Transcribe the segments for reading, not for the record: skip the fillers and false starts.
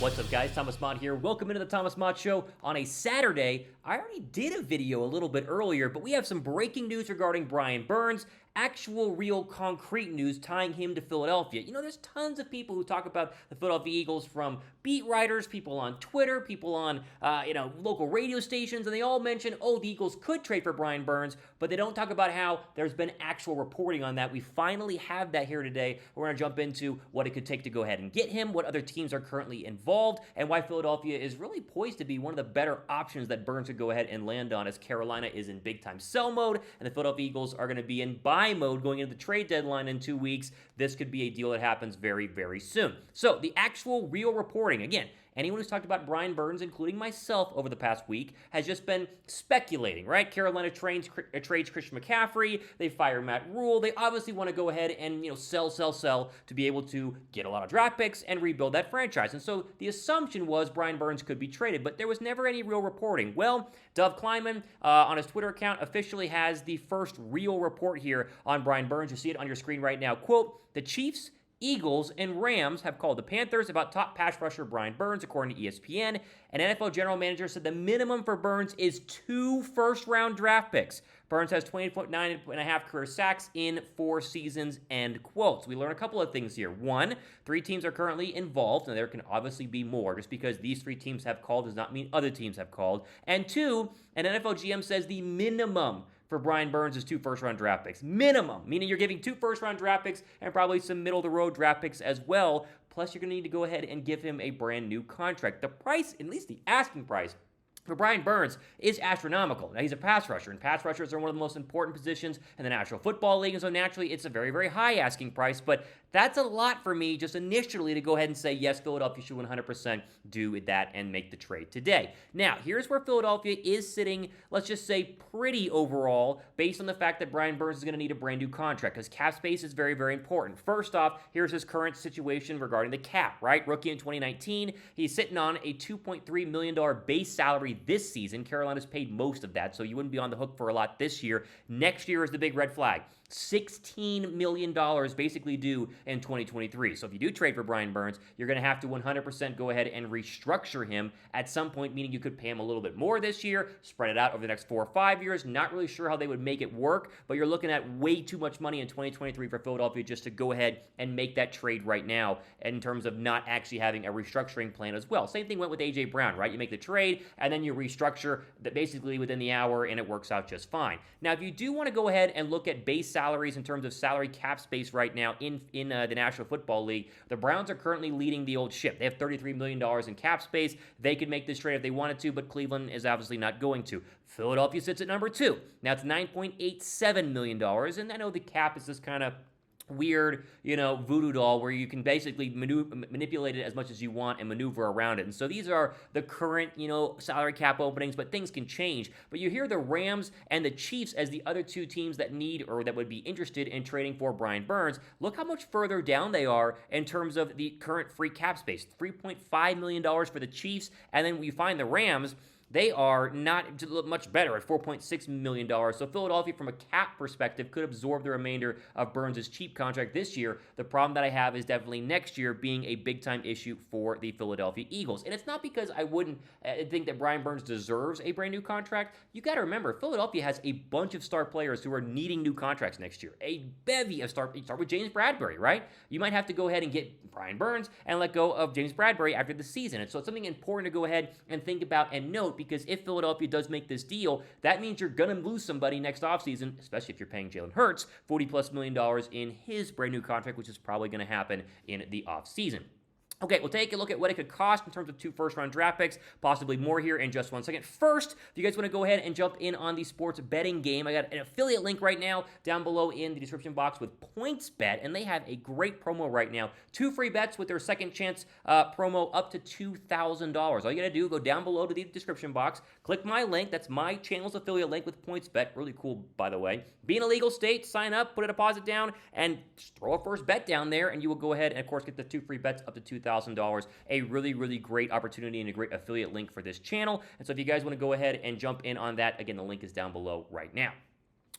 What's up, guys? Thomas Mott here. Welcome into the Thomas Mott Show on a Saturday. I already did a video a little bit earlier, but we have some breaking news regarding Brian Burns. Actual, real, concrete news tying him to Philadelphia. You know, there's tons of people who talk about the Philadelphia Eagles, from beat writers, people on Twitter, people on, local radio stations, and they all mention, the Eagles could trade for Brian Burns, but they don't talk about how there's been actual reporting on that. We finally have that here today. We're going to jump into what it could take to go ahead and get him, what other teams are currently involved, and why Philadelphia is really poised to be one of the better options that Burns could go ahead and land on, as Carolina is in big-time sell mode, and the Philadelphia Eagles are going to be in buy mode going into the trade deadline in 2 weeks. This could be a deal that happens very, very soon. So the actual real reporting, again, anyone who's talked about Brian Burns, including myself over the past week, has just been speculating, right? Carolina trades Christian McCaffrey. They fire Matt Rule. They obviously want to go ahead and, sell to be able to get a lot of draft picks and rebuild that franchise. And so the assumption was Brian Burns could be traded, but there was never any real reporting. Well, Dov Kleiman on his Twitter account officially has the first real report here on Brian Burns. You see it on your screen right now. Quote, "The Chiefs, Eagles, and Rams have called the Panthers about top pass rusher Brian Burns, according to ESPN. An NFL general manager said the minimum for Burns is 2 first-round draft picks. Burns has 29.5 career sacks in 4 seasons," end quote. So we learn a couple of things here. 1, 3 teams are currently involved, and there can obviously be more. Just because these 3 teams have called does not mean other teams have called. And 2, an NFL GM says the minimum for Brian Burns is 2 first-round draft picks. Minimum, meaning you're giving 2 first-round draft picks and probably some middle-of-the-road draft picks as well. Plus, you're going to need to go ahead and give him a brand new contract. The price, at least the asking price, for Brian Burns is astronomical. Now, he's a pass rusher, and pass rushers are one of the most important positions in the National Football League, and so naturally, it's a very, very high asking price, but that's a lot for me just initially to go ahead and say, yes, Philadelphia should 100% do that and make the trade today. Now, here's where Philadelphia is sitting, let's just say, pretty overall, based on the fact that Brian Burns is going to need a brand new contract, because cap space is very, very important. First off, here's his current situation regarding the cap, right? Rookie in 2019, he's sitting on a $2.3 million base salary this season. Carolina's paid most of that, so you wouldn't be on the hook for a lot this year. Next year is the big red flag. $16 million basically due in 2023. So if you do trade for Brian Burns, you're going to have to 100% go ahead and restructure him at some point, meaning you could pay him a little bit more this year, spread it out over the next 4 or 5 years. Not really sure how they would make it work, but you're looking at way too much money in 2023 for Philadelphia just to go ahead and make that trade right now in terms of not actually having a restructuring plan as well. Same thing went with A.J. Brown, right? You make the trade, and then you restructure that basically within the hour, and it works out just fine. Now, if you do want to go ahead and look at base salaries in terms of salary cap space right now in the National Football League, the Browns are currently leading the old ship. They have $33 million in cap space. They could make this trade if they wanted to, but Cleveland is obviously not going to. Philadelphia sits at number 2. Now, it's $9.87 million, and I know the cap is this kind of weird, voodoo doll where you can basically manipulate it as much as you want and maneuver around it. And so these are the current, salary cap openings, but things can change. But you hear the Rams and the Chiefs as the other 2 teams that need or that would be interested in trading for Brian Burns. Look how much further down they are in terms of the current free cap space. $3.5 million for the Chiefs, and then we find the Rams, they are not much better at $4.6 million. So Philadelphia, from a cap perspective, could absorb the remainder of Burns' cheap contract this year. The problem that I have is definitely next year being a big-time issue for the Philadelphia Eagles. And it's not because I wouldn't think that Brian Burns deserves a brand new contract. You got to remember, Philadelphia has a bunch of star players who are needing new contracts next year. A bevy of start with James Bradbury, right? You might have to go ahead and get Brian Burns and let go of James Bradbury after the season. And so it's something important to go ahead and think about and note, because if Philadelphia does make this deal, that means you're going to lose somebody next offseason, especially if you're paying Jalen Hurts $40+ million in his brand new contract, which is probably going to happen in the offseason. Okay, we'll take a look at what it could cost in terms of 2 first-round draft picks, possibly more here in just 1 second. First, if you guys want to go ahead and jump in on the sports betting game, I got an affiliate link right now down below in the description box with PointsBet, and they have a great promo right now. 2 free bets with their second chance promo up to $2,000. All you got to do, go down below to the description box, click my link. That's my channel's affiliate link with PointsBet. Really cool, by the way. Be in a legal state, sign up, put a deposit down, and just throw a first bet down there, and you will go ahead and, of course, get the 2 free bets up to $2,000. A really, really great opportunity and a great affiliate link for this channel. And so if you guys want to go ahead and jump in on that, again, the link is down below right now.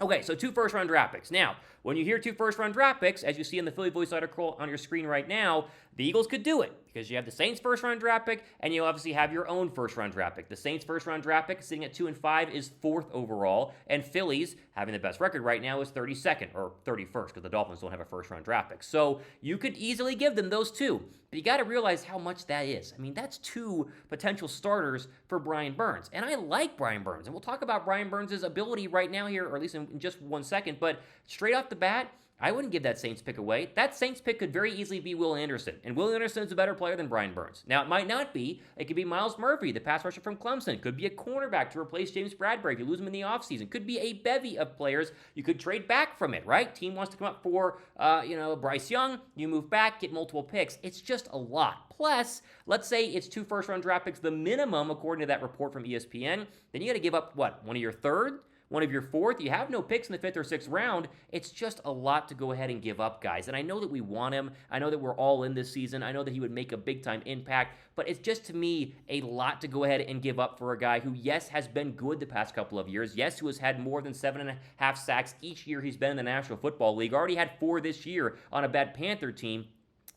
Okay, so 2 first-round draft picks. Now, when you hear 2 first-round draft picks, as you see in the Philly Voice article on your screen right now, the Eagles could do it. because you have the Saints first-round draft pick, and you obviously have your own first-round draft pick. The Saints first-round draft pick, sitting at 2 and 5, is 4th overall, and Phillies, having the best record right now, is 32nd, or 31st, because the Dolphins don't have a first-round draft pick. So you could easily give them those two, but you got to realize how much that is. I mean, that's 2 potential starters for Brian Burns, and I like Brian Burns, and we'll talk about Brian Burns' ability right now here, or at least in just 1 second, but straight off the bat, I wouldn't give that Saints pick away. That Saints pick could very easily be Will Anderson, and Will Anderson is a better player than Brian Burns. Now, it might not be. It could be Miles Murphy, the pass rusher from Clemson. Could be a cornerback to replace James Bradbury if you lose him in the offseason. Could be a bevy of players. You could trade back from it, right? Team wants to come up for, Bryce Young. You move back, get multiple picks. It's just a lot. Plus, let's say it's 2 first-round draft picks, the minimum, according to that report from ESPN. Then you got to give up, one of your third? One of your fourth, you have no picks in the 5th or 6th round. It's just a lot to go ahead and give up, guys. And I know that we want him. I know that we're all in this season. I know that he would make a big-time impact. But it's just, to me, a lot to go ahead and give up for a guy who, yes, has been good the past couple of years. Yes, who has had more than 7.5 sacks each year he's been in the National Football League. Already had 4 this year on a bad Panther team.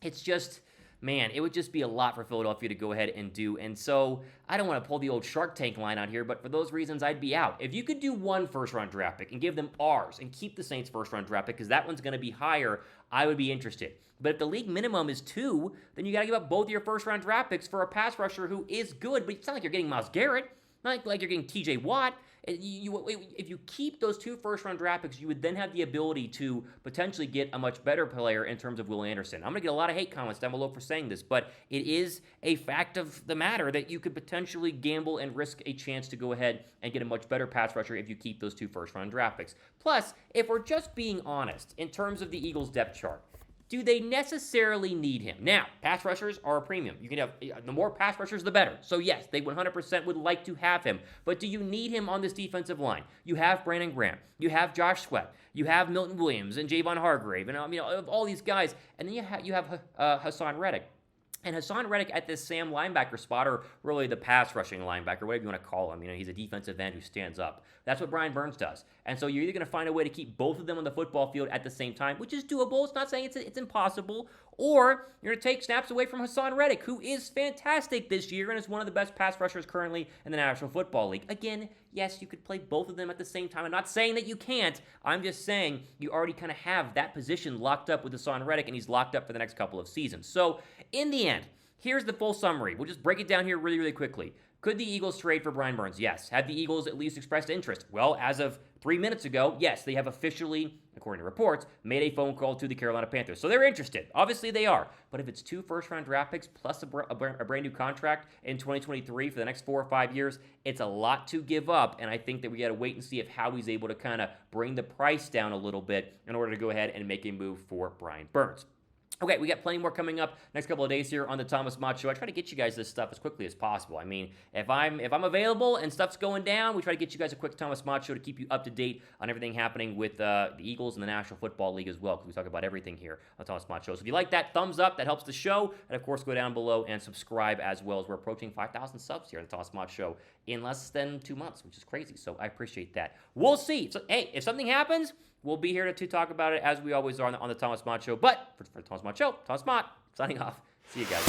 It's just... man, it would just be a lot for Philadelphia to go ahead and do. And so I don't want to pull the old Shark Tank line out here, but for those reasons, I'd be out. If you could do 1 first-round draft pick and give them ours and keep the Saints first-round draft pick, because that one's going to be higher, I would be interested. But if the league minimum is 2, then you got to give up both of your first-round draft picks for a pass rusher who is good, but it's not like you're getting Myles Garrett. Not like you're getting T.J. Watt. If you keep those 2 first-round draft picks, you would then have the ability to potentially get a much better player in terms of Will Anderson. I'm going to get a lot of hate comments down below for saying this, but it is a fact of the matter that you could potentially gamble and risk a chance to go ahead and get a much better pass rusher if you keep those 2 first-round draft picks. Plus, if we're just being honest, in terms of the Eagles' depth chart, do they necessarily need him? Now, pass rushers are a premium. You can have, the more pass rushers, the better. So yes, they 100% would like to have him. But do you need him on this defensive line? You have Brandon Graham. You have Josh Sweat. You have Milton Williams and Javon Hargrave and all these guys. And then you have Hassan Reddick. And Hassan Reddick at this Sam linebacker spot, or really the pass rushing linebacker, whatever you want to call him. He's a defensive end who stands up. That's what Brian Burns does. And so you're either going to find a way to keep both of them on the football field at the same time, which is doable. It's not saying it's impossible. Or you're going to take snaps away from Hassan Reddick, who is fantastic this year and is one of the best pass rushers currently in the National Football League. Again, yes, you could play both of them at the same time. I'm not saying that you can't. I'm just saying you already kind of have that position locked up with Hassan Reddick, and he's locked up for the next couple of seasons. So in the end, here's the full summary. We'll just break it down here really, really quickly. Could the Eagles trade for Brian Burns? Yes. Have the Eagles at least expressed interest? Well, as of 3 minutes ago, yes, they have officially, according to reports, made a phone call to the Carolina Panthers. So they're interested. Obviously, they are. But if it's 2 first-round draft picks plus a brand new contract in 2023 for the next 4 or 5 years, it's a lot to give up. And I think that we got to wait and see how he's able to kind of bring the price down a little bit in order to go ahead and make a move for Brian Burns. Okay, we got plenty more coming up next couple of days here on the Thomas Mott Show. I try to get you guys this stuff as quickly as possible. If I'm available and stuff's going down, we try to get you guys a quick Thomas Mott Show to keep you up to date on everything happening with the Eagles and the National Football League as well, because we talk about everything here on Thomas Mott Show. So if you like that, thumbs up. That helps the show. And, of course, go down below and subscribe as well, as we're approaching 5,000 subs here on the Thomas Mott Show in less than 2 months, which is crazy. So I appreciate that. We'll see. So, hey, if something happens, we'll be here to talk about it as we always are on the Thomas Mott Show. But for the Thomas Mott Show, Thomas Mott signing off. See you guys.